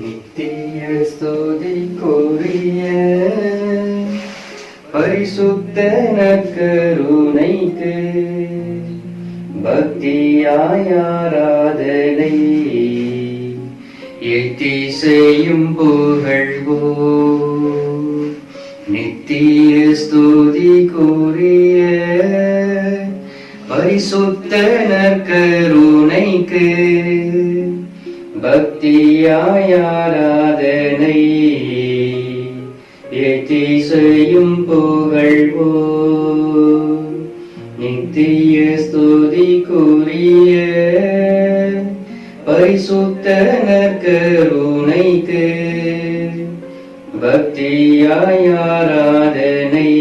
நித்திய ஸ்துதிக்குரிய பரிசுத்த நற்கருணைக்கு பக்தியாய் ஆராதனை ஏற்றி செய்யும் புகழ்வோம். நித்திய ஸ்துதிக்குரிய பரிசுத்த நற்கருணைக்கு பக்தியாய் ஆராதனை ஏற்றி செய்யும் புகழ்வோம். நித்திய ஸ்துதிக்குரிய பரிசுத்த நற்கருணைக்கு பக்தியாய் ஆராதனை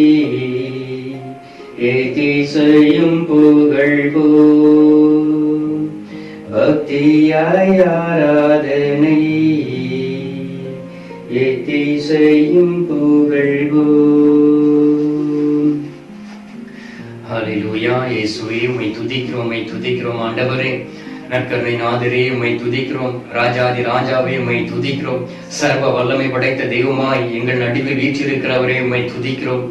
ஏற்றி செய்யும் புகழ்வோம். பக்தியாய் ஆராதனை ஏற்றி செய்யும் புகழ்வோம். ஹல்லேலூயா. இயேசுவே உம்மை துதிக்கிறோம், உம்மை துதிக்கிறோம். ஆண்டவரே நற்கருணை நாதரே உம்மை துதிக்கிறோம். ராஜாதி ராஜாவே உம்மை துதிக்கிறோம். சர்வ வல்லமை படைத்த தெய்வமாய் எங்கள் நடுவில் வீற்றிருக்கிறவரே உம்மை துதிக்கிறோம்.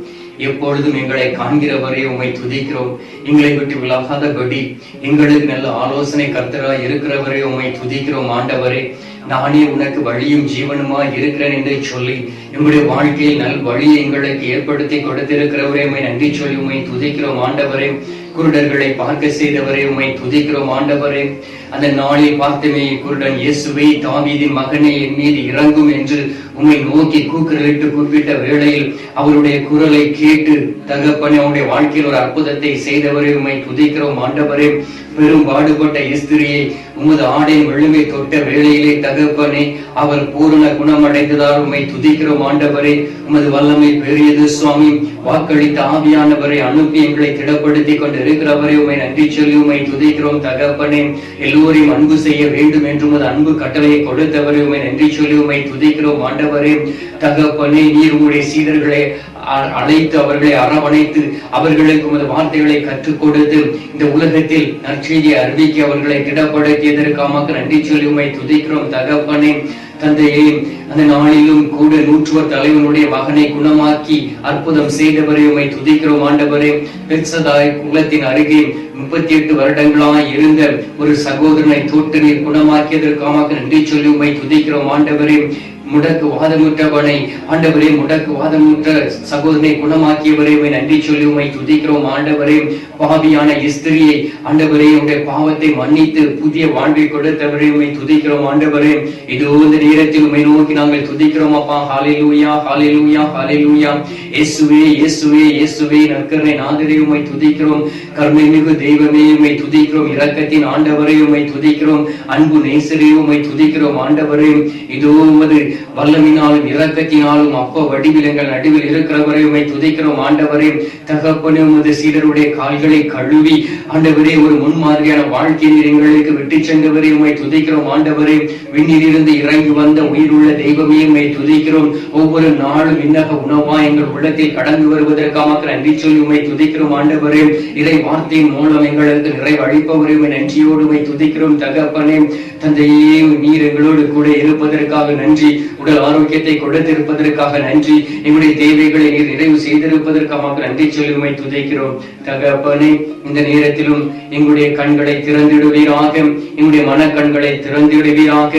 எப்பொழுதும் எங்களை காண்கிறவரே உம்மை துதிக்கிறோம். எங்களை விட்டு விலகாதபடி எங்களுக்கு நல்ல ஆலோசனை கர்த்தராய் இருக்கிறவரே உம்மை துதிக்கிறோம். ஆண்டவரே நானே உனக்கு வழியும் ஜீவனுமாய் இருக்கிறேன் என்று சொல்லி எங்களுடைய வாழ்க்கையில் நல் வழியை எங்களுக்கு ஏற்படுத்தி கொடுத்திருக்கிறவரே உம்மை நன்றி சொல்லி உம்மை துதிக்கிறோம். ஆண்டவரே குருடர்களை பார்க்க செய்தவரே உம்மை துதிக்கிறோம். ஆண்டவரே அந்த நாளில் பார்த்தமே குருடன் இயேசுவே தாவீதின் மகனே என் மீது இறங்கும் என்று உம்மை நோக்கி கூக்குரலிட்டு கூப்பிட்ட வேளையில் அவருடைய குரலை கேட்டு தகப்பனே அவருடைய வாழ்க்கையில் ஒரு அற்புதத்தை செய்தவரே உம்மை துதிக்கிறோம். ஆண்டவரே பெரும் பாடுபட்ட இஸ்திரியை உமது ஆடையின் வெள்ளுமை தொட்ட வேளையிலே தகப்பனே அவர் பூரண குணமடைந்ததால் உம்மை துதிக்கிறோம். ஆண்டவரே உமது வல்லமை பெரியது சுவாமி. வாக்களித்த ஆவியானவரை அனுப்பி எங்களை திடப்படுத்தி கொண்டு இருக்கிறவரே உம்மை நன்றி சொல்லி உம்மை துதிக்கிறோம். தகப்பனே எல்லோரையும் அன்பு செய்ய வேண்டும் என்று உமது அன்பு கட்டளையை கொடுத்தவரே உம்மை நன்றி சொல்லி உம்மை துதிக்கிறோம். ஆண்டவரே தகப்பனே நீர் உங்களுடைய சீடர்களை அழைத்து அவர்களை அரவணைத்து அவர்களுக்கு உமது வார்த்தைகளை கற்றுக் கொடுத்து இந்த உலகத்தில் நற்செய்தியை அறிவிக்க அவர்களை திடப்படுத்தியதற்காக நன்றி சொல்லி உம்மை துதிக்கிறோம். தகப்பனே தந்தையே அந்த நாளிலும் கூட 100 தலைவனுடைய மகனை குணமாக்கி அற்புதம் செய்தவரை உம்மை துதிக்கிறோம். ஆண்டவரே பெத்சதாய் குலத்தின் அருகே 38 வருடங்களாய் இருந்த ஒரு சகோதரனை தொட்டு நீர் குணமாக்கியதற்காக நன்றி சொல்லி உம்மை துதிக்கிறோம். ஆண்டவரே முடக்கு வாதமுற்றவனை ஆண்டவரே முடக்கு வாதமுற்ற சகோதரனை குணமாக்கியவரே உம்மை நன்றி சொல்லி உம்மை துதிக்கிறோம். ஆண்டவரே பாவியான இஸ்திரியை ஆண்டவரே உடைய பாவத்தை மன்னித்து புதிய வாழ்வை கொடுத்தவரே உம்மை துதிக்கிறோம். ஆண்டவரே இதோ இந்த நேரத்தில் உம்மை நோக்கி நாங்கள் துதிக்கிறோம் அப்பா. ஹல்லேலூயா ஹல்லேலூயா ஹல்லேலூயா. இயேசுவே இயேசுவே இயேசுவே நற்கருணை நாதரே உம்மை துதிக்கிறோம். கருணை மிகு தெய்வமே உம்மை துதிக்கிறோம். இரக்கத்தின் ஆண்டவரே உம்மை துதிக்கிறோம். அன்பு நேசரே உம்மை துதிக்கிறோம். ஆண்டவரே இதோ உமது வல்லமினாலும் இரக்கத்தினாலும் அப்ப வடிவில் எங்கள் நடுவில் இருக்கிறவரை உம்மை துதிக்கிறோம். ஆண்டவரே தகப்பனே உமது சீடருடைய கால்களை கழுவி ஆண்டவரே ஒரு முன்மாதிரியான வாழ்க்கையை எங்களுக்கு விட்டு சென்றவரை உம்மை துதிக்கிறோம். ஆண்டவரே விண்ணிலிருந்து இறங்கி வந்த உயிருள்ள தெய்வமே உம்மை துதிக்கிறோம். ஒவ்வொரு நாளும் இன்னக உணவா எங்கள் உள்ளத்தில் கடந்து வருவதற்காக நன்றி சொல்லி உம்மை துதிக்கிறோம். ஆண்டவரே இறை வார்த்தையின் மூலம் எங்களுக்கு நிறைவழிப்பவரை உம்மை நன்றியோடு உம்மை துதிக்கிறோம். தகப்பனே தந்தையே நீர் எங்களோடு கூட இருப்பதற்காக நன்றி. உடல் ஆரோக்கியத்தை கொடுத்திருப்பதற்காக நன்றி. எங்களுடைய தேவைகளை நீர் நிறைவு செய்திருப்பதற்காக நன்றி சொல்லி உம்மை துதிக்கிறோம். தகப்பனே இந்த நேரத்திலும் எங்களுடைய கண்களை திறந்திடுவீராக, எங்களுடைய மனக்கண்களை திறந்திடுவீராக,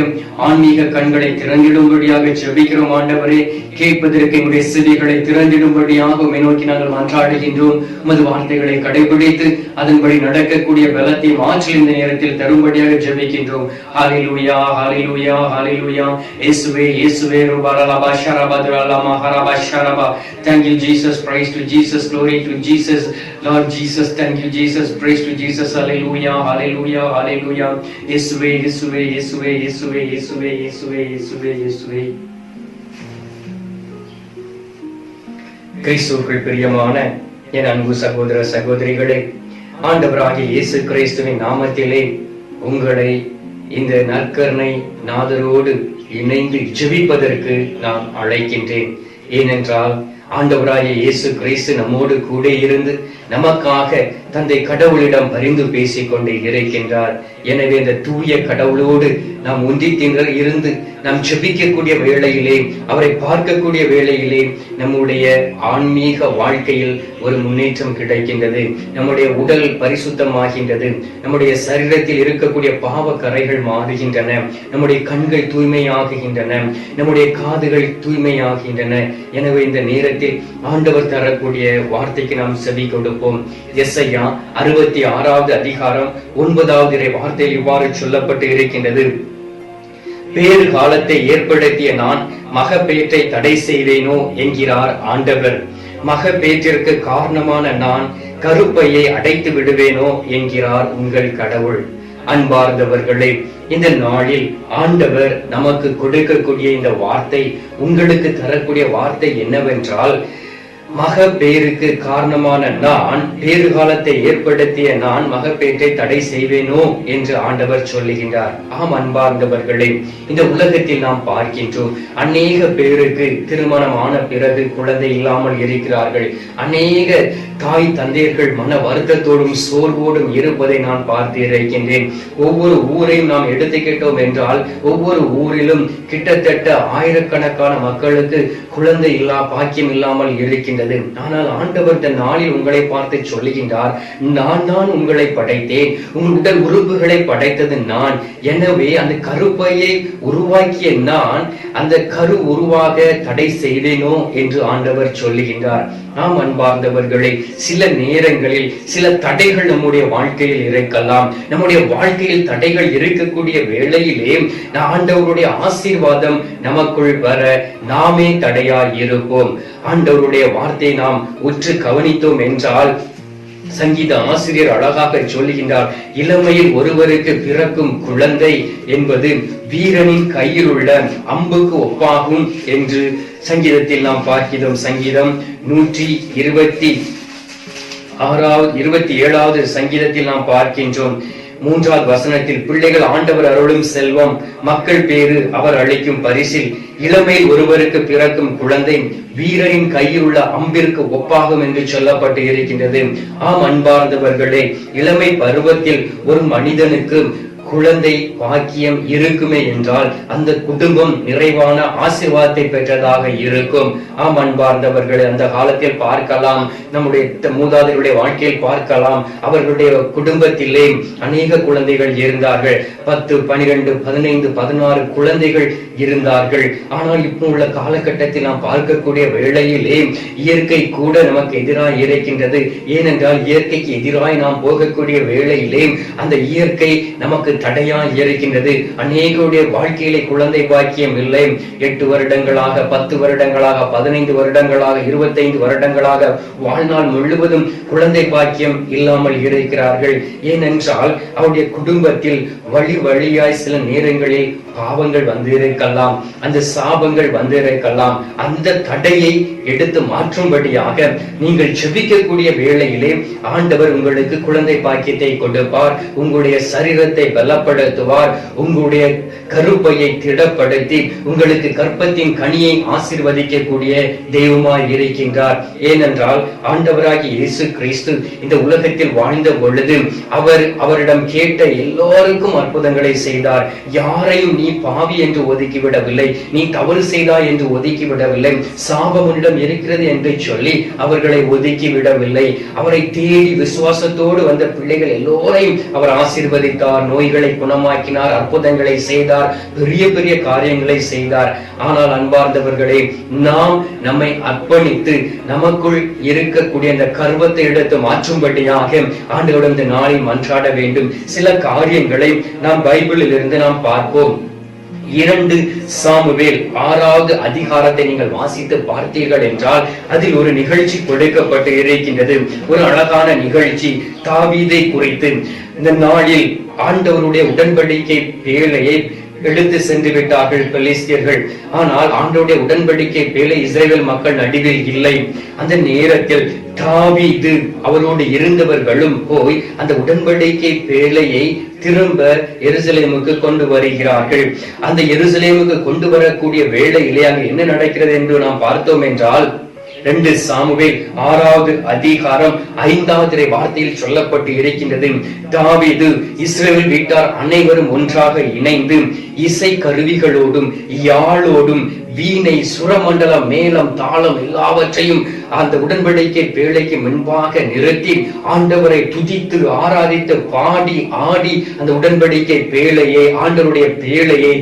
ஆன்மீக கண்களை திறந்திடும்படியாக ஜெபிக்கிறோம். ஆண்டவரே கேட்பதற்கு எங்களுடைய செவிகளை திறந்திடும்படியாக உம்மை நோக்கி நாங்கள் மன்றாடுகின்றோம். உமது வார்த்தைகளை கடைபிடித்து அதன்படி நடக்கக்கூடிய பலத்தை மாற்றி இந்த நேரத்தில் தரும்படியாக ஜெபிக்கின்றோம். ஹல்லேலூயா ஹல்லேலூயா ஹல்லேலூயா. இயேசுவே இயேசுவே ரூபலலபா ஷரபதுலலா மஹரபா ஷரபா. Thank you Jesus, praise to Jesus, glory to Jesus, Lord Jesus, thank you Jesus, praise to Jesus, hallelujah hallelujah hallelujah. இயேசுவே இயேசுவே இயேசுவே இயேசுவே இயேசுவே இயேசுவே இயேசுவே இயேசுவே. கிறிஸ்துவுக்குள் பிரியமான என் அன்பு சகோதர சகோதரிகளே, ஆண்டவராகிய இயேசு கிறிஸ்துவின் நாமத்திலே உங்களை இந்த நற்கருணை நாதரோடு இணைந்து ஜெபிப்பதற்கு நான் அழைக்கின்றேன். ஏனென்றால் ஆண்டவராகிய இயேசு கிறிஸ்து நம்மோடு கூட இருந்து நமக்காக தந்தை கடவுளிடம் பரிந்து பேசிக் கொண்டு இருக்கின்றார். எனவே இந்த தூய கடவுளோடு நாம் ஒன்றி இருந்து நாம் ஜெபிக்கக்கூடிய வேளையிலே, அவரை பார்க்கக்கூடிய வேளையிலே நம்முடைய ஆன்மீக வாழ்க்கையில் ஒரு முன்னேற்றம் கிடைக்கின்றது. நம்முடைய உடல் பரிசுத்தமாகின்றது. நம்முடைய சரீரத்தில் இருக்கக்கூடிய பாவ கரைகள் மாறுகின்றன. நம்முடைய கண்கள் தூய்மையாகுகின்றன. நம்முடைய காதுகள் தூய்மையாகின்றன. எனவே இந்த நேரத்தில் ஆண்டவர் தரக்கூடிய வார்த்தைக்கு நாம் செவி கொடுப்போம். எசையா 66வது அதிகாரம் 9வது இறை வார்த்தையில் இவ்வாறு சொல்லப்பட்டு இருக்கின்றது. பேறு காலத்தை ஏற்படுத்திய நான் மகப்பேற்றை தடை செய்வேனோ என்கிறார் ஆண்டவர். மகப்பேற்றிற்கு காரணமான நான் கருப்பையை அடைத்து விடுவேனோ என்கிறார் உங்கள் கடவுள். அன்பார்ந்தவர்களே, இந்த நாளில் ஆண்டவர் நமக்கு கொடுக்கக்கூடிய இந்த வார்த்தை, உங்களுக்கு தரக்கூடிய வார்த்தை என்னவென்றால், மகப்பேருக்கு காரணமான நான், பேறு காலத்தை ஏற்படுத்திய நான் மகப்பேற்றை தடை செய்வேனோ என்று ஆண்டவர் சொல்லுகின்றார். ஆம் அன்பார்ந்தவர்களே, இந்த உலகத்தில் நாம் பார்க்கின்றோம் அநேக பேருக்கு திருமணமான பிறகு குழந்தை இல்லாமல் இருக்கிறார்கள். அநேக தாய் தந்தையர்கள் மன வருத்தத்தோடும் சோர்வோடும் இருப்பதை நான் பார்த்து இருக்கின்றேன். ஒவ்வொரு ஊரையும் நாம் எடுத்துக்கிட்டோம் என்றால், ஒவ்வொரு ஊரிலும் கிட்டத்தட்ட ஆயிரக்கணக்கான மக்களுக்கு குழந்தை பாக்கியம் இல்லாமல் இருக்கின்றது. ஆனால் ஆண்டவர் இந்த நாளில் உங்களை பார்த்து சொல்லுகின்றார், நான் தான் உங்களை படைத்தேன், உங்கள் உடல் உறுப்புகளை படைத்தது நான். எனவே அந்த கருப்பையை உருவாக்கிய நான் அந்த கரு உருவாக தடை செய்வேனோ என்று ஆண்டவர் சொல்லுகின்றார். நாம் அன்பார்ந்தவர்களே, சில நேரங்களில் சில தடைகள் நம்முடைய வாழ்க்கையில் இருக்கலாம். நம்முடைய வாழ்க்கையில் தடைகள் இருக்கக்கூடிய வேளையிலே ஆண்டவருடைய ஆசீர்வாதம் நமக்குள் வர நாமே தடையாய் இருப்போம். ஆண்டவருடைய வார்த்தையை நாம் உற்று கவனித்தோம் என்றால், சங்கீத ஆசிரியர் அழகாக சொல்லுகின்றார், இளமையில் ஒருவருக்கு பிறக்கும் குழந்தை என்பது வீரனின் கையில் உள்ள அம்புக்கு ஒப்பாகும் என்று சங்கீதத்தில் நாம் பார்க்கிறோம். சங்கீதம் 127வது சங்கீதத்தில் நாம் பார்க்கின்றோம். 3வது வசனத்தில், பிள்ளைகள் ஆண்டவர் அருளும் செல்வம், மக்கள் பேறு அவர் அளிக்கும் பரிசில், இளமையில் ஒருவருக்கு பிறக்கும் குழந்தை வீரனின் கையில் உள்ள அம்பிற்கு ஒப்பாகும் என்று சொல்லப்பட்டு இருக்கின்றது. ஆம் அன்பார்ந்தவர்களே, இளமை பருவத்தில் ஒரு மனிதனுக்கு குழந்தை பாக்கியம் இருக்குமே என்றால் அந்த குடும்பம் நிறைவான ஆசீர்வாதத்தை பெற்றதாக இருக்கும். ஆம் அன்பார்ந்தவர்கள், அந்த காலத்தில் பார்க்கலாம், நம்முடைய மூதாதையருடைய வாழ்க்கையில் பார்க்கலாம், அவர்களுடைய குடும்பத்திலே அநேக குழந்தைகள் இருந்தார்கள். 10, 12, 15, 16 குழந்தைகள் இருந்தார்கள். ஆனால் இப்போ உள்ள காலகட்டத்தில் நாம் பார்க்கக்கூடிய வேளையிலே இயற்கை கூட நமக்கு எதிராக இருக்கின்றது. ஏனென்றால் இயற்கைக்கு எதிராக நாம் போகக்கூடிய வேளையிலே அந்த இயற்கை நமக்கு தடையாய் இருக்கின்றது. அநேகருடைய வாழ்க்கையிலே குழந்தை பாக்கியம் இல்லை. 8 வருடங்களாக, 10 வருடங்களாக, 15 வருடங்களாக, 25 வருடங்களாக வாழ்நாள் முழுவதும் குழந்தை பாக்கியம் இல்லாமல் இருக்கிறார்கள். ஏனென்றால் அவருடைய குடும்பத்தில் வழியாய் சில நேரங்களில் பாவங்கள் வந்திருக்கலாம், அந்த சாபங்கள் வந்திருக்கலாம். அந்த தடையை எடுத்து மாற்றும்படியாக நீங்கள் ஜெபிக்கக்கூடிய வேளையிலே ஆண்டவர் உங்களுக்கு குழந்தை பாக்கியத்தை கொடுப்பார், உங்களுடைய சரீரத்தை பலப்படுத்துவார், உங்களுடைய கருப்பையை திடப்படுத்தி உங்களுக்கு கற்பத்தின் கனியை ஆசீர்வதிக்கக்கூடிய தெய்வமாய் இருக்கின்றார். ஏனென்றால் ஆண்டவராகிய இயேசு கிறிஸ்து இந்த உலகத்தில் வாழ்ந்த பொழுது அவரிடம் கேட்ட எல்லோருக்கும் அற்புதங்களை செய்தார். யாரையும் நீ பாவி என்று ஒதுக்கிவிடவில்லை, நீ தவறு செய்தாய் என்று ஒதுக்கிவிடவில்லை, சாபம் உன்னிடம் இருக்கிறது என்று சொல்லி அவர்களை ஒதுக்கிவிடவில்லை. அவரை தேடி விசுவாசத்தோடு வந்த பிள்ளைகள் எல்லோரையும் அவர் ஆசீர்வதித்தார், நோய்களை குணமாக்கினார், அற்புதங்களை செய்தார், பெரிய பெரிய காரியங்களை செய்தார். ஆனால் அன்பார்ந்தவர்களே, நாம் நம்மை அர்ப்பணித்து நமக்குள் இருக்கக்கூடிய அந்த கர்வத்தை எடுத்து மாற்றும்படியாக ஆண்டவரிடம் இந்த நாளில் மன்றாட வேண்டும். சில காரியங்களை நாம் பைபிளில் இருந்து நாம் பார்ப்போம். 2 சாமுவேல் 6வது அதிகாரத்தை நீங்கள் வாசித்து பார்த்தீர்கள் என்றால் அதில் ஒரு நிகழ்ச்சி கொடுக்கப்பட்டு இருக்கின்றது. ஒரு அழகான நிகழ்ச்சி, தாவீதை குறித்து. இந்த நாளில் ஆண்டவருடைய உடன்படிக்கை பேழையை எடுத்து சென்று விட்டார்கள் பெலிஸ்தியர்கள். ஆனால் ஆண்டவருடைய உடன்படிக்கை பேழை இஸ்ரவேல் மக்கள் நடுவில் இல்லை. அந்த நேரத்தில் தாவீது அவரோடு இருந்தவர்களும் போய் அந்த உடன்படிக்கை பேழையை திரும்ப எருசலேமுக்கு கொண்டு வருகிறார்கள். அந்த எருசலேமுக்கு கொண்டு வரக்கூடிய வேளையிலே அங்கு என்ன நடக்கிறது என்று நாம் பார்த்தோம் என்றால், 2 சாமுவேல் 6வது அதிகாரம் 5வது வார்த்தையில் சொல்லப்பட்டு இருக்கின்றது. தாவீது இஸ்ரவேல் வீட்டார் அனைவரும் ஒன்றாக இணைந்து இசை கருவிகளோடும் யாழோடும் வீணை சுரமண்டலம் மேளம் தாளம் எல்லாவற்றையும் அந்த உடன்படிக்கை பேழைக்கு முன்பாக நிறுத்தி ஆண்டவரை துதித்து ஆராதித்து பாடி ஆடி அந்த உடன்படிக்கை பேழையை ஆண்டவருடைய பேழையை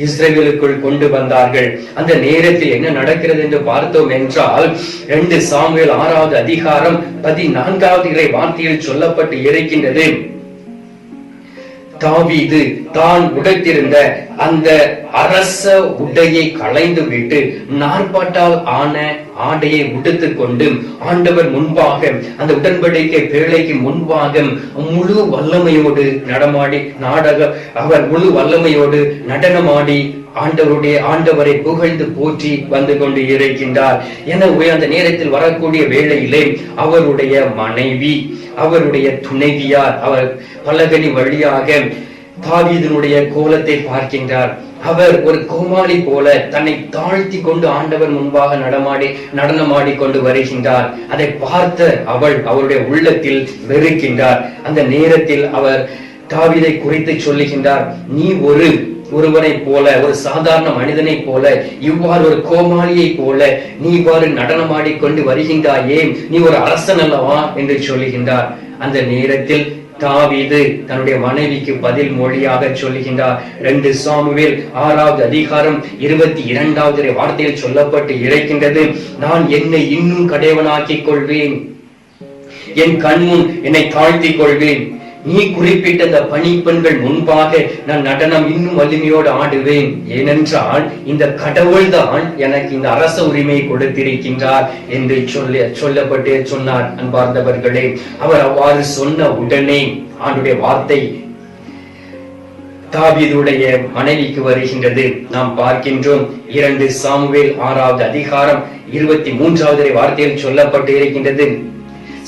இஸ்ரவேலுக்குள் கொண்டு வந்தார்கள். அந்த நேரத்தில் என்ன நடக்கிறது என்று பார்த்தோம் என்றால் 2 சாமுவேல் 6வது அதிகாரம் 14வது வார்த்தையில் சொல்லப்பட்டு இருக்கின்றது. தாவீது தான் உடுத்திருந்த அந்த அரச உடையை களைந்து விட்டு நார்பாட்டால் ஆன ஆடையை உடுத்துக் கொண்டு ஆண்டவர் முன்பாக அந்த உடன்படிக்கை பேழைக்கு முன்பாக முழு வல்லமையோடு அவர் முழு வல்லமையோடு நடனமாடி ஆண்டவரை புகழ்ந்து போற்றி வந்து கொண்டு இருக்கின்றார். எனவே அந்த நேரத்தில் வரக்கூடிய வேளையிலே அவருடைய மனைவி, அவருடைய துணைவியார், அவர் பலகனி வழியாக தாவீதினுடைய கோலத்தை பார்க்கின்றார். அவர் ஒரு கோமாளி போல தன்னை தாழ்த்தி கொண்டு ஆண்டவர் முன்பாக நடனமாடி கொண்டு வருகின்றார். அதை பார்த்த அவருடைய உள்ளத்தில் வெறுக்கின்றார். அந்த நேரத்தில் அவர் தாவீதை குறித்து சொல்லுகின்றார், நீ ஒருவனை போல, ஒரு சாதாரண மனிதனை போல, இவ்வாறு ஒரு கோமாளியை போல நீ இவ்வாறு நடனமாடி கொண்டு வருகின்றாயே, நீ ஒரு அரசன் அல்லவா என்று சொல்லுகின்றார். அந்த நேரத்தில் தாவீது தன்னுடைய மனைவிக்கு பதில் மொழியாக சொல்லுகின்றார். 2 சாமுவேல் 6வது அதிகாரம் 22வது வார்த்தையில் சொல்லப்பட்டு இருக்கின்றது, நான் என்னை இன்னும் கடையவனாக்கிக் கொள்வேன், என் கண்முன் என்னை தாழ்த்திக் கொள்வேன். நீ குறிப்பிட்ட அந்த பணிப்பெண்கள் முன்பாக நான் நடனம் இன்னும் வலிமையோடு ஆடுவேன். ஏனென்றால் இந்த கடவுள் தான் எனக்கு இந்த அரச உரிமையை கொடுத்திருக்கின்றார் என்று சொல்லப்பட்டு சொன்னார். அன்பார்ந்தவர்களே, அவர் அவ்வாறு சொன்ன உடனே ஆண்டுடைய வார்த்தை தாவீதுடைய மனைவிக்கு வருகின்றது. நாம் பார்க்கின்றோம் 2 சாமுவேல் 6வது அதிகாரம் 23வது வார்த்தையில் சொல்லப்பட்டு இருக்கின்றது,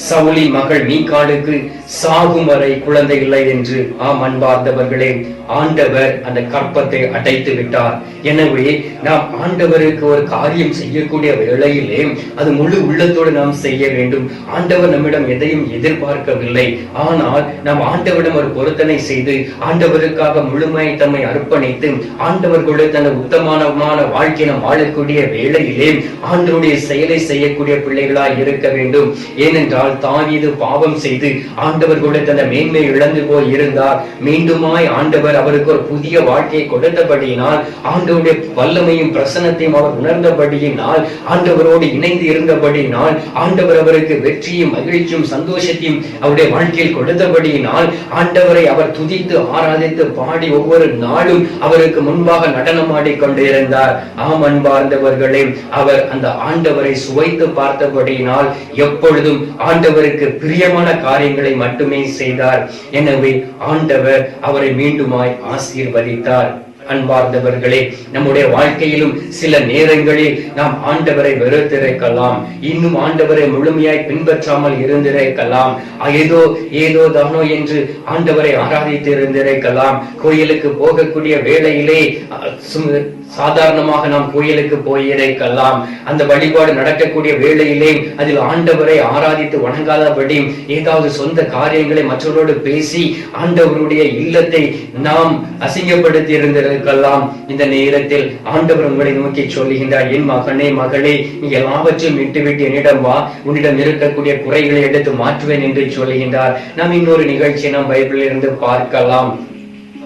சவுலின் மகள் மீகாளுக்கு சாகும் வரை குழந்தை இல்லை என்று. ஆம் அன்பார்ந்தவர்களே, ஆண்டவர் அந்த கற்பத்தை அடைத்து விட்டார். எனவே நாம் ஆண்டவருக்கு ஒரு காரியம் செய்யக்கூடிய வேளையிலே அது முழு உள்ளத்தோடு நாம் செய்ய வேண்டும். ஆண்டவர் நம்மிடம் எதையும் எதிர்பார்க்கவில்லை. ஆனால் நாம் ஆண்டவரிடம் ஒரு பொருத்தனை செய்து ஆண்டவருக்காக முழுமையை தம்மை அர்ப்பணித்து ஆண்டவர் கொடுத்த அந்த உத்தமமான வாழ்க்கை நாம் வாழக்கூடிய வேளையிலே ஆண்டவருடைய செயலை செய்யக்கூடிய பிள்ளைகளாய் இருக்க வேண்டும். ஏனென்றால் தாவீது பாவம் செய்து ஆண்டவர் கொடுத்த அந்த மேன்மை இழந்து போய் இருந்தார். மீண்டுமாய் ஆண்டவர் அவருக்கு ஒரு புதிய வாழ்க்கையை கொடுத்தபடியினால், ஆண்டவருடைய வல்லமையும் பிரசன்னத்தையும் அவர் உணர்ந்தபடியினால், ஆண்டவரோடு இணைந்து இருந்தபடியினால், ஆண்டவர் அவருக்கு வெற்றியும் மகிழ்ச்சியும் சந்தோஷத்தையும் அவருடைய வாழ்க்கையில் கொடுத்தபடியினால், ஆண்டவரை அவர் துதித்து ஆராதித்து பாடி ஒவ்வொரு நாளும் அவருக்கு முன்பாக நடனமாடி கொண்டிருந்தார். ஆம் அன்பார்ந்தவர்களே, அவர் அந்த ஆண்டவரை சுவைத்து பார்த்தபடியினால் எப்பொழுதும் ஆண்டவருக்கு பிரியமான காரியங்களை மட்டுமே செய்தார். எனவே ஆண்டவர் அவரை மீண்டுமாய் ஆசீர்வதித்தார். அன்பார்ந்தவர்களே, நம்முடைய வாழ்க்கையிலும் சில நேரங்களில் நாம் ஆண்டவரை வெறுத்திருக்கலாம், இன்னும் ஆண்டவரை முழுமையாய் பின்பற்றாமல் இருந்திருக்கலாம், ஏதோ தானோ என்று ஆண்டவரை ஆராதித்து இருந்திருக்கலாம். கோயிலுக்கு போகக்கூடிய வேளையிலே சாதாரணமாக நாம் கோயிலுக்கு போயிருக்கலாம். அந்த வழிபாடு நடக்கக்கூடிய வேளையிலே அதில் ஆண்டவரை ஆராதித்து வணங்காதபடி ஏதாவது சொந்த காரியங்களை மற்றவரோடு பேசி ஆண்டவருடைய இல்லத்தை நாம் அசிங்கப்படுத்தி இருந்திருக்கலாம். இந்த நேரத்தில் ஆண்டவர் உங்களை நோக்கி சொல்லுகின்றார், என் மகனே மகளே, நீ எல்லாவற்றையும் விட்டுவிட்டு என்னிடம் வா, உன்னிடம் இருக்கக்கூடிய குறைகளை எடுத்து மாற்றுவேன் என்று சொல்லுகின்றார். நாம் இன்னொரு நிகழ்ச்சியை நாம் பைபிளில் இருந்து பார்க்கலாம்.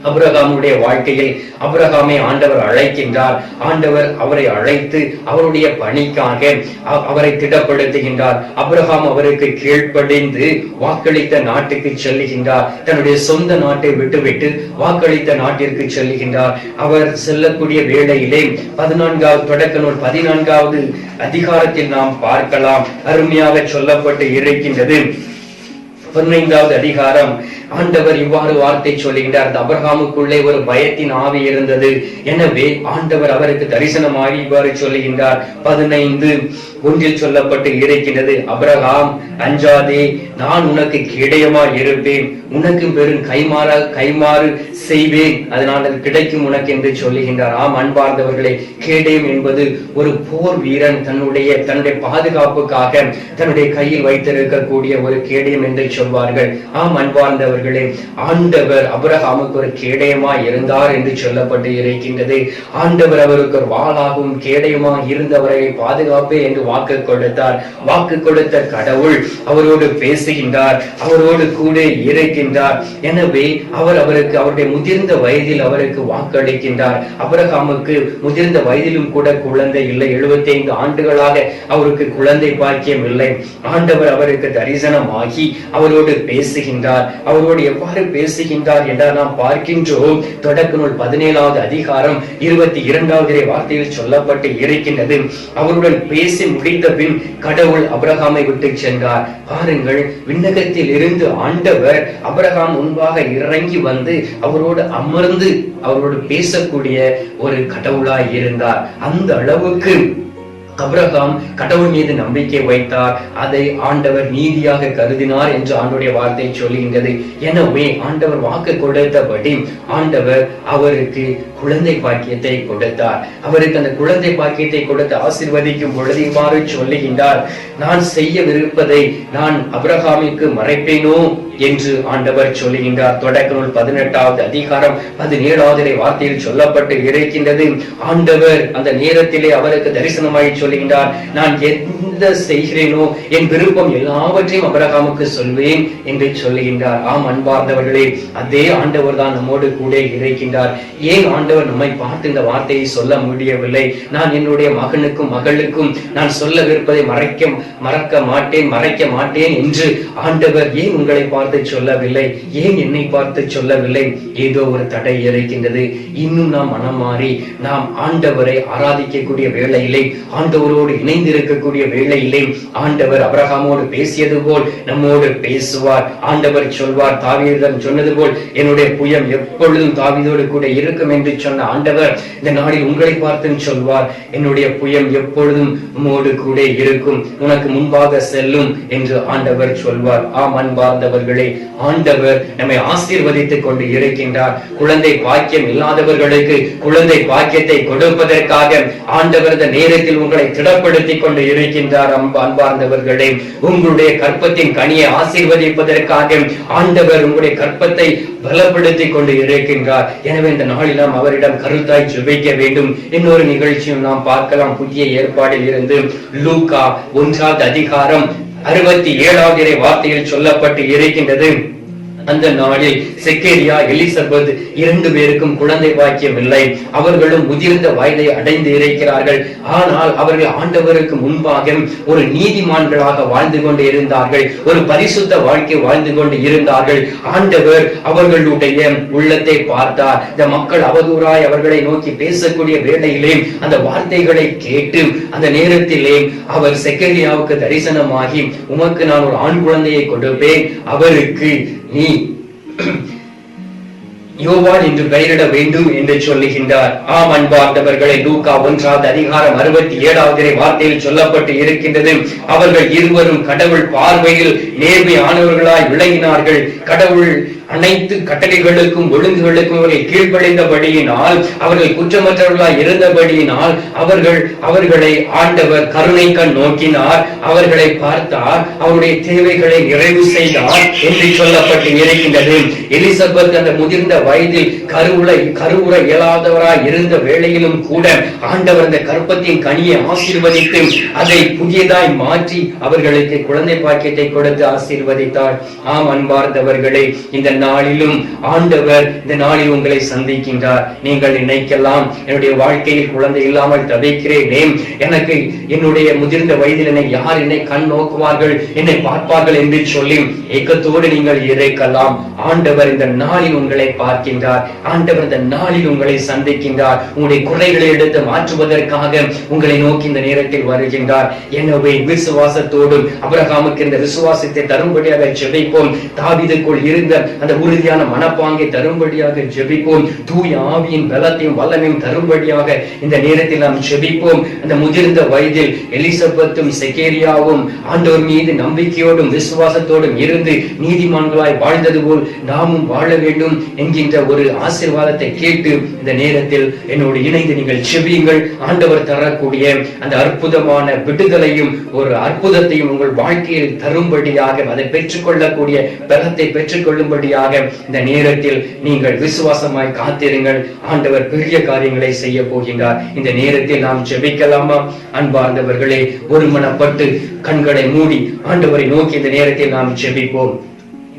அபிரகாமுடைய வாழ்க்கையில் அபிரகாமை ஆண்டவர் அழைக்கின்றார். ஆண்டவர் அவரை அழைத்து அவருடைய பணிக்காக அவரை திடப்படுத்துகின்றார். அபிரகாம் அவருக்கு கீழ்ப்படிந்து வாக்களித்த நாட்டுக்கு செல்லுகின்றார். தன்னுடைய சொந்த நாட்டை விட்டுவிட்டு வாக்களித்த நாட்டிற்கு செல்லுகின்றார். அவர் செல்லக்கூடிய வேளையிலே 14வது அதிகாரத்தில் நாம் பார்க்கலாம். அருமையாக சொல்லப்பட்டு இருக்கின்றது. 15வது அதிகாரம் ஆண்டவர் இவ்வாறு வார்த்தை சொல்லுகின்றார். அபிரகாமுக்குள்ளே ஒரு பயத்தின் ஆவி இருந்தது. எனவே ஆண்டவர் அவருக்கு தரிசனமாகி இவ்வாறு சொல்லுகின்றார். 15:1 சொல்லப்பட்டு இருக்கின்றது, அபிரகாம் அஞ்சாதே, நான் உனக்கு கேடயமாய் இருப்பேன், உனக்கு பெரும் கைமாறு செய்வேன், அதனால் அது கிடைக்கும் உனக்கு என்று சொல்லுகின்றார். ஆம் அன்பார்ந்தவர்களே, கேடயம் என்பது ஒரு போர் வீரன் தன்னுடைய பாதுகாப்புக்காக தன்னுடைய கையில் வைத்திருக்கக்கூடிய ஒரு கேடயம் என்று சொல்வார்கள். ஆம் அன்பார்ந்தவர்களே, ஆண்டவர் அபிரகாமுக்கு ஒரு கேடயமாய் இருந்தார் என்று சொல்லப்பட்டு இருக்கின்றது. ஆண்டவர் அவருக்கு ஒரு வாளாகவும் கேடயமாக இருந்தவரை பாதுகாப்பே என்று வாக்கு கொடுத்தார். வாக்கு கொடுத்த கடவுள் அவரோடு பேசுகின்றார், அவரோடு கூட இருக்கின்றார். எனவே அவருக்கு அவருடைய முதிர்ந்த வயதில் அவருக்கு வாக்களிக்கின்றார். அபிரகாமுக்கு முதிர்ந்த வயதிலும் கூட குழந்தை இல்லை. 75 ஆண்டுகளாக அவருக்கு குழந்தை பாக்கியம் இல்லை. ஆண்டவர் அவருக்கு தரிசனமாகி அவரோடு பேசுகின்றார். அவரோடு எவ்வாறு பேசுகின்றார் என்றால் நாம் பார்க்கின்றோம். தொடக்க நூல் 17வது அதிகாரம் 22வது வார்த்தையில் சொல்லப்பட்டு இருக்கின்றது. அவருடன் பேசி முடித்த பின் கடவுள் அபிரகாமை விட்டு சென்றார். பாருங்கள், விண்ணகத்தில் இருந்து ஆண்டவர் அபிரகாம் முன்பாக இறங்கி வந்து அவரோடு அமர்ந்து அவரோடு பேசக்கூடிய ஒரு கடவுளாய் இருந்தார். அந்த அளவுக்கு அபிரகாம் கடவுள் மீது நம்பிக்கை வைத்தார். அதை ஆண்டவர் நீதியாக கருதினார் என்று ஆண்டவருடைய வார்த்தை சொல்லுகின்றது. எனவே ஆண்டவர் வாக்கு கொடுத்தபடி ஆண்டவர் அவருக்கு குழந்தை பாக்கியத்தை கொடுத்தார். அவருக்கு அந்த குழந்தை பாக்கியத்தை கொடுத்து ஆசீர்வதிக்கும் பொழுது இவ்வாறு சொல்லுகின்றார், நான் செய்யவிருப்பதை நான் அபிரகாமிற்கு மறைப்பேனோ என்று ஆண்டவர் சொல்லுகின்றார். தொடக்க நூல் 18வது அதிகாரம் 17வது வார்த்தையில் சொல்லப்பட்டு இருக்கின்றது. ஆண்டவர் அந்த நேரத்திலே அவருக்கு தரிசனமாய் சொல்லுகின்றார், நான் எந்த செய்கிறேனோ என் விருப்பம் எல்லாவற்றையும் அபிரகாமுக்கு சொல்வேன் என்று சொல்லுகின்றார். ஆம் அன்பார்ந்தவர்களே, அதே ஆண்டவர் தான் நம்மோடு கூட இருக்கின்றார். ஏன் ஆண்டவர் நம்மை பார்த்து இந்த வார்த்தையை சொல்ல முடியவில்லை? நான் என்னுடைய மகனுக்கும் மகளுக்கும் நான் சொல்லவிருப்பதை மறைக்க மாட்டேன் என்று ஆண்டவர் ஏன் உங்களை பார்த்து சொல்லவில்லை? ஏன் என்னை பார்த்து சொல்லவில்லை? ஏதோ ஒரு தடை இருக்கின்றது. இன்னும் நாம் மனம் மாறி நாம் ஆண்டவரை ஆராதிக்கக்கூடிய வேளையிலே, ஆண்டவரோடு இணைந்திருக்கக்கூடிய வேளையிலே ஆண்டவர் அபிரகாமோடு பேசியது போல் நம்மோடு பேசுவார். ஆண்டவர் சொல்வார், தாவீதுடன் சொன்னது போல் என்னுடைய புயம் எப்பொழுதும் தாவீதோடு கூட இருக்கும் என்று சொன்ன ஆண்டவர் இந்த நாளில் உங்களை பார்த்து சொல்வார், என்னுடைய புயம் எப்பொழுதும் உம்மோடு கூட இருக்கும், உனக்கு முன்பாக செல்லும் என்று ஆண்டவர் சொல்வார். ஆம் அன்பார்ந்தவர்களே, ஆண்டவர் நம்மை ஆசீர்வதித்துக் கொண்டு இருக்கின்றார். குழந்தை பாக்கியம் இல்லாதவர்களுக்கு குழந்தை பாக்கியத்தை கொடுப்பதற்காக ஆண்டவர் இந்த நேரத்தில் உங்களை திடப்படுத்திக் கொண்டு இருக்கின்றார். அன்பார்ந்தவர்களே, உங்களுடைய கற்பத்தின் கனியை ஆசீர்வதிப்பதற்காக ஆண்டவர் உங்களுடைய கற்பத்தை பலப்படுத்திக் கொண்டு இருக்கின்றார். எனவே இந்த நாளில் நாம் அவரிடம் கருத்தாய் ஜெபிக்க வேண்டும். இன்னொரு நிகழ்ச்சியும் நாம் பார்க்கலாம். புதிய ஏற்பாடில் இருந்து லூக்கா 1வது அதிகாரம் 67வது வார்த்தையில் சொல்லப்பட்டு இருக்கின்றது. அந்த நாளில் செக்கேரியா எலிசபெத் 2 பேருக்கும் குழந்தை பாக்கியம் இல்லை. அவர்களும் முதிர்ந்த வயதை அடைந்து இருக்கிறார்கள். ஆனால் அவர்கள் ஆண்டவருக்கு முன்பாக ஒரு நீதிமான்களாக வாழ்ந்து கொண்டு இருந்தார்கள். ஒரு பரிசுத்த வாழ்க்கை வாழ்ந்து கொண்டு இருந்தார்கள். ஆண்டவர் அவர்களுடைய உள்ளத்தை பார்த்தார். இந்த மக்கள் அவதூறாய் அவர்களை நோக்கி பேசக்கூடிய வேளையிலே அந்த வார்த்தைகளை கேட்டு அந்த நேரத்திலே அவர் செக்கேரியாவுக்கு தரிசனமாகி, உமக்கு நான் ஒரு ஆண் குழந்தையை கொடுப்பேன், அவருக்கு நீ யோவான் என்று பெயரிட வேண்டும் என்று சொல்லுகின்றார். ஆம் அன்பார்ந்தவர்களை, லூக்கா 1வது அதிகாரம் 67வது வார்த்தையில் சொல்லப்பட்டு இருக்கின்றது. அவர்கள் இருவரும் கடவுள் பார்வையில் நேர்மையானவர்களாய் விளங்கினார்கள். கடவுள் அனைத்து கட்டளைகளுக்கும் ஒழுங்குகளுக்கும் அவர்கள் கீழ்ப்படைந்தபடியினால், அவர்கள் குற்றமற்றவர்களாய் இருந்தபடியினால் அவர்களை ஆண்டவர் கருணை கண் நோக்கினார், அவர்களை பார்த்தார், அவருடைய தேவைகளை நிறைவு செய்தார் என்று சொல்லப்பட்டு இருக்கின்றது. எலிசபெத் அந்த முதிர்ந்த வயதில் கருவுற இயலாதவராய் இருந்த வேளையிலும் கூட ஆண்டவர் அந்த கற்பத்தின் கனியை ஆசீர்வதித்து அதை புதியதாய் மாற்றி அவர்களுக்கு குழந்தை பாக்கியத்தை கொடுத்து ஆசீர்வதித்தார். ஆம் அன்பார்ந்தவர்களே, இந்த நாளிலும் ஆண்டவர் இந்த நாளில் உங்களை சந்திக்கின்றார். நீங்கள் நினைக்கலாம், என்னுடைய வாழ்க்கையில் குழந்தை இல்லாமல் தவிக்கிறேனே, எனக்கு என்னுடைய முதிர்ந்த வயதில் யார் என்னை கண் நோக்குவார்கள், என்னை பார்ப்பார்கள் என்று சொல்லி ஏக்கத்தோடு நீங்கள் இருக்கலாம். ஆண்டவர் இந்த நாளில் உங்களை பார்க்கின்றார். ஆண்டவர் இந்த நாளில் உங்களை சந்திக்கின்றார். உங்களுடைய குறைகளை எடுத்து மாற்றுவதற்காக உங்களை நோக்கி இந்த நேரத்தில் வருகின்றார். எனவே விசுவாசத்தோடும் ஆபிரகாமுக்கு இந்த விசுவாசத்தை தரும்படியாக ஜெபிப்போம். தாவீதுக்குள் இருந்த அந்த உறுதியான மனப்பாங்கை தரும்படியாக ஜெபிப்போம். தூய ஆவியின் பலத்தையும் வல்லமையும் தரும்படியாக இந்த நேரத்தில் நாம் ஜெபிப்போம். அந்த முதிர்ந்த வயதில் எலிசபெத்தும் செகேரியாவும் ஆண்டவர் மீது நம்பிக்கையோடும் விசுவாசத்தோடும் இருந்து நீதிமான்களாய் வாழ்ந்தது போல் நாமும் வாழ வேண்டும் என்கின்ற ஒரு ஆசீர்வாதத்தை கேட்டு இந்த நேரத்தில் என்னோடு இணைந்து நீங்கள் ஜெபியுங்கள். ஆண்டவர் தரக்கூடிய அந்த அற்புதமான விடுதலையும் ஒரு அற்புதத்தையும் உங்கள் வாழ்க்கையில் தரும்படியாக, அதை பெற்றுக்கொள்ளக்கூடிய பலத்தை பெற்றுக்கொள்ளும்படியாக இந்த நேரத்தில் நீங்கள் விசுவாசமாய் காத்திருங்கள். ஆண்டவர் பெரிய காரியங்களை செய்ய போகின்றார். இந்த நேரத்தில் நாம் ஜெபிக்கலாமா? அன்பார்ந்தவர்களே, ஒருமனப்பட்டு கண்களை மூடி ஆண்டவரை நோக்கி இந்த நேரத்தில் நாம் ஜெபிப்போம்.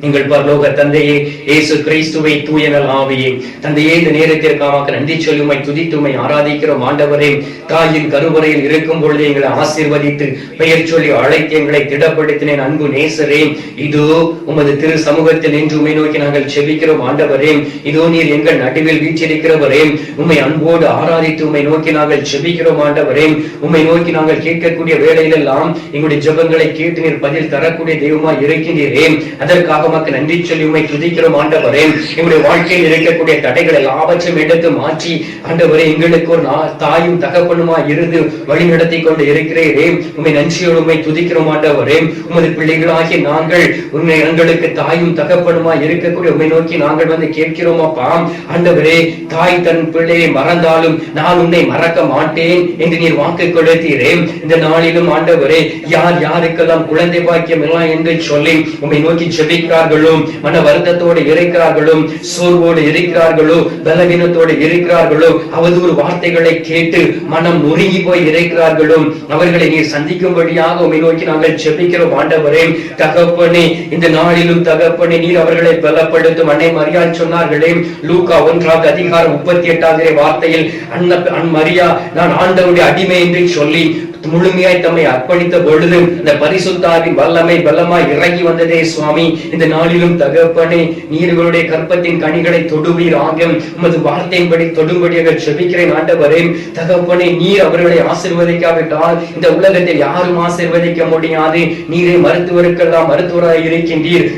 எங்கள் பரலோக தந்தையே, இயேசு கிறிஸ்துவை தூய ஆவியே, தந்தையே, இந்த நேரத்திற்காக நன்றி சொல்லுமை துதித்துமை ஆராதிக்கிறோம். ஆண்டவரே, தாயின் கருவறையில் இருக்கும் பொழுது எங்களை ஆசீர்வதித்து பெயர் சொல்லி அழைத்து எங்களை திடப்படுத்தினேன். அன்பு நேசரே, இதோ உமது திரு சமூகத்தில் நின்று உம்மை நோக்கி நாங்கள் செபிக்கிறோம். ஆண்டவரே, இதோ நீர் எங்கள் நடுவில் வீற்றிருக்கிறவரே, உம்மை அன்போடு ஆராதித்து உம்மை நோக்கி நாங்கள் செபிக்கிறோம். ஆண்டவரே, உம்மை நோக்கி நாங்கள் கேட்கக்கூடிய வேளையிலெல்லாம் எங்களுடைய ஜெபங்களை கேட்டு நீர் பதில் தரக்கூடிய தெய்வமாய் இருக்கின்றீரே. அதற்காக உமக்கு நன்றி சொல்லி உம்மை துதிக்கிறோம். ஆண்டவரே, எங்களுடைய வாழ்க்கையில் இருக்கக்கூடிய தடைகளை எல்லாவற்றையும் எடுத்து மாற்றி ஆண்டவரே, எங்களுக்கு ஒரு தாயும் தகப்பனுமா இருந்து வழி நடத்தி கொண்டு இருக்கிறீரே. உம்மை நன்றியோடு உம்மை துதிக்கிறோம். ஆண்டவரே, உமது பிள்ளைகளாகி நாங்கள் உண்மை எங்களுக்கு தாயும் தகப்பனுமா இருக்கக்கூடிய உம்மை நோக்கி நாங்கள் வந்து கேட்கிறோம். அப்பா ஆண்டவரே, தாய் தன் பிள்ளையை மறந்தாலும் நான் உன்னை மறக்க மாட்டேன் என்று நீர் வாக்கு கொடுத்தீரே. இந்த நாளிலும் ஆண்டவரே, யார் யாருக்கெல்லாம் குழந்தை பாக்கியம் எல்லாம் என்று சொல்லி உம்மை நோக்கி ஜெபிக்கிறார், மன வருத்தத்தோடு இருக்கிறார்களோ, சோர்வோடு இருக்கிறார்களோ, பலவீனத்தோடு இருக்கிறார்களோ, அவதூறு வார்த்தைகளை கேட்டு மனம் நொறுங்கி போய் இருக்கிறார்களோ, அவர்களை நீர் சந்திக்கும்படியாக உம்மை நோக்கி நாங்கள் ஜெபிக்கிறோம். ஆண்டவரே, தகப்பனே, இந்த நாளிலும் தகப்பனே, நீர் அவர்களை பலப்படுத்தும். அன்னை மரியாள் சொன்னார்களே, லூக்கா 1:38 வார்த்தையில், மரியா நான் ஆண்டவருடைய அடிமை என்று சொல்லி முழுமையாய் தம்மை அர்ப்பணித்த பொழுது இந்த பரிசுத்தாவின் வல்லமை பலமாய் இறங்கி வந்ததே சுவாமி. இந்த நாளிலும் தகப்பனே, நீர்களுடைய கற்பத்தின் கனிகளை தொடுவீராக, உமது வார்த்தையின்படி தொடும்படியாக ஜெபிக்கிறேன். ஆண்டவரே, தகப்பனே, நீர் அவர்களை ஆசீர்வதிக்காவிட்டால் இந்த உலகத்தில் யாரும் ஆசீர்வதிக்க முடியாது. நீரே மருத்துவருக்கெல்லாம் மருத்துவராய் இருக்கின்றீர்.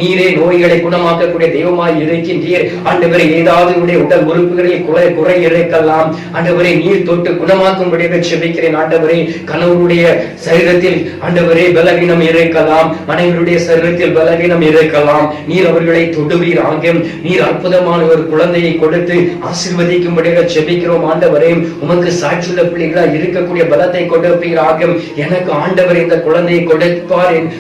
நீரே நோய்களை குணமாக்கக்கூடிய தெய்வமாய் இருக்கின்றீர். ஆண்டவரே, ஏதாவது உடல் உறுப்புகளில் குறை இருக்கலாம். ஆண்டவரே, நீர் தொட்டு குணமாக்கும்படியாக ஜெபிக்கிறேன். ஆண்டவரே, கணவருடைய சரீரத்தில் ஆண்டவரே பலவீனம் இருக்கலாம், மனைவியுடைய சரீரத்தில் பலவீனம் இருக்கலாம். நீர் அவர்களை தொடுவீராக. நீர் அற்புதமான ஒரு குழந்தையை கொடுத்து ஆசீர்வதிக்கும்படியாக ஜெபிக்கிறோம். ஆண்டவரே, உமக்கு சாட்சியுள்ள பிள்ளைகளாய் இருக்கக்கூடிய பலத்தை கொடுப்பீராக. எனக்கு ஆண்டவர் இந்த குழந்தையை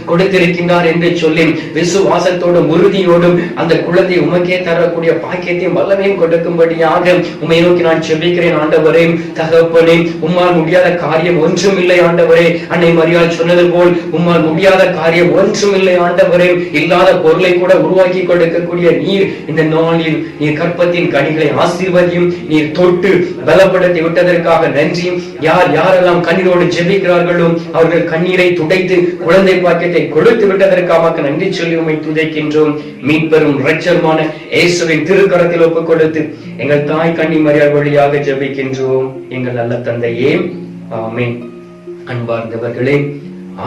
கொடுத்திருக்கின்றார் என்று சொல்லி விசுவாசத்தோடும் உறுதியோடும் அந்த குழந்தை உமக்கே தரக்கூடிய பாக்கியத்தையும் வல்லமையும் கொடுக்கும்படியாக உம்மை நோக்கி நான் ஜெபிக்கிறேன். ஆண்டவரே, தகப்பனே, உம்மால் முடியாத காரியம் ஒன்றும் இல்லை. ஆண்டவரே, அன்னை மரியாள் சொன்னது போல் உம்மால் முடியாத காரியம் ஒன்றும் இல்லை. ஆண்டவரே, இல்லாத பொருளை கூட உருவாக்கி கொடுக்கக்கூடிய நீர் இந்த நாளில் நீர் கற்பத்தின் கனிகளை ஆசீர்வதியும். நீர் தொட்டு பலப்படுத்தி விட்டதற்காக நன்றி. யாரெல்லாம் கண்ணீரோடு ஜெபிக்கிறார்களோ அவர்கள் கண்ணீரை துடைத்து குழந்தை பாக்கியத்தை கொடுத்து விட்டதற்காக நன்றி சொல்லி உம்மை துதிக்கின்றோம். மீட்பெரும் இரட்சகருமான இயேசுவின் திருக்கரத்தில் ஒப்புக் கொடுத்து எங்கள் தாய் கன்னி மரியாள் வழியாக ஜெபிக்கின்றோம். எங்கள் நல்ல தந்தையே, ஆமென். அன்பார்ந்தவர்களே,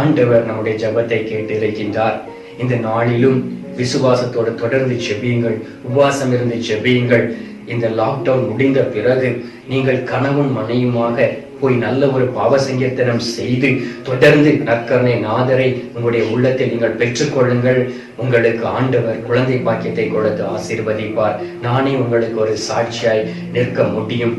ஆண்டவர் நம்முடைய ஜெபத்தை கேட்டு இருக்கின்றார். இந்த நாளிலும் விசுவாசத்தோடு தொடர்ந்து ஜெபியுங்கள், உபவாசம் இருந்து ஜெபியுங்கள். இந்த லாக்டவுன் முடிந்த பிறகு நீங்கள் கணவன் மனைவியுமாக போய் நல்ல ஒரு பாவ சங்கீர்த்தனம் செய்து தொடர்ந்து நற்கருணை நாதரை உங்களுடைய உள்ளத்தில் நீங்கள் பெற்றுக்கொள்ளுங்கள். உங்களுக்கு ஆண்டவர் குழந்தை பாக்கியத்தை கொடுத்து ஆசீர்வதிப்பார். நானே உங்களுக்கு ஒரு சாட்சியாய் நிற்க முடியும்.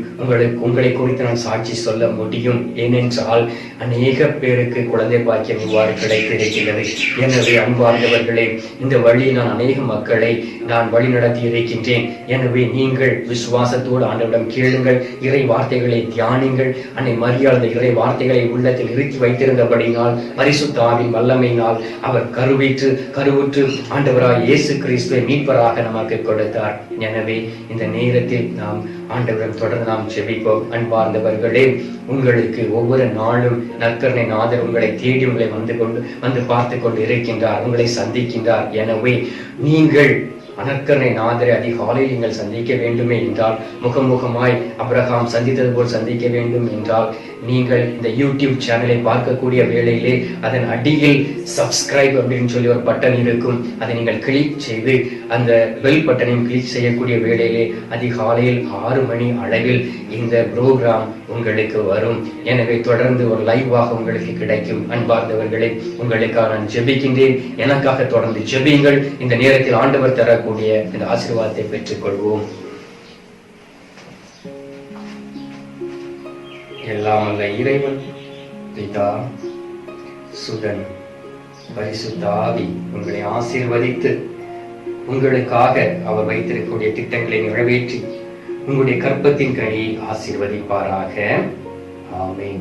உங்களை குறித்து நான் சாட்சி சொல்ல முடியும். ஏனென்றால் அநேக பேருக்கு குழந்தை பாக்கியம் இவ்வாறு கிடைத்திருக்கிறது. எனவே அன்பார்ந்தவர்களே, இந்த வழியை நான் அநேக மக்களை நான் வழி நடத்தி இருக்கின்றேன். எனவே நீங்கள் விசுவாசத்தோடு ஆண்டவரிடம் கேளுங்கள், இறை வார்த்தைகளை தியானிங்கள். அன்னை அன்னை மரியாள் அந்த இறை வார்த்தைகளை உள்ளத்தில் இறுக்கி வைத்திருந்தபடினால் பரிசுத்த ஆவியின் வல்லமையினால் அவர் கருவுற்று ஆண்டவராய் இயேசு கிறிஸ்துவை மீட்பராக நமக்கு கொடுத்தார். எனவே இந்த நேரத்தில் நாம் ஆண்டவரிடம் தொடர்ந்து நாம் ஜெபிப்போம். அன்பார்ந்தவர்களே, உங்களுக்கு ஒவ்வொரு நாளும் நற்கருணை நாதர் உங்களை தேடி உங்களை வந்து பார்த்து கொண்டு இருக்கின்றார், உங்களை சந்திக்கின்றார். எனவே நீங்கள் நற்கருணை நாதரை அதிகாலையில் நீங்கள் சந்திக்க வேண்டுமே என்றால், முகமுகமாய் அப்ரஹாம் சந்தித்தது போல் சந்திக்க வேண்டும் என்றால், நீங்கள் இந்த யூடியூப் சேனலை பார்க்கக்கூடிய வேளையிலே அதன் அடியில் சப்ஸ்கிரைப் அப்படின்னு சொல்லி ஒரு பட்டன் இருக்கும். அதை நீங்கள் கிளிக் செய்து அந்த பெல் பட்டனையும் கிளிக் செய்யக்கூடிய வேளையிலே அதிகாலையில் 6 மணி அளவில் இந்த புரோகிராம் உங்களுக்கு வரும். எனவே தொடர்ந்து ஒரு லைவாக உங்களுக்கு கிடைக்கும். அன்பார்ந்தவர்களே, உங்களுக்காக நான் ஜெபிக்கின்றேன். எனக்காக தொடர்ந்து ஜெபியுங்கள். இந்த நேரத்தில் ஆண்டவர் தரக்கூடிய இந்த ஆசீர்வாதத்தை பெற்றுக் கொள்வோம். எல்லாம் அல்ல இறைவன் பிதா, சுதன், பரிசுத்த ஆவி உங்களை ஆசீர்வதித்து உங்களுக்காக அவர் வைத்திருக்கக்கூடிய திட்டங்களை நிறைவேற்றி உங்களுடைய கற்பத்தின் கனியை ஆசீர்வதிப்பாராக. ஆமென்.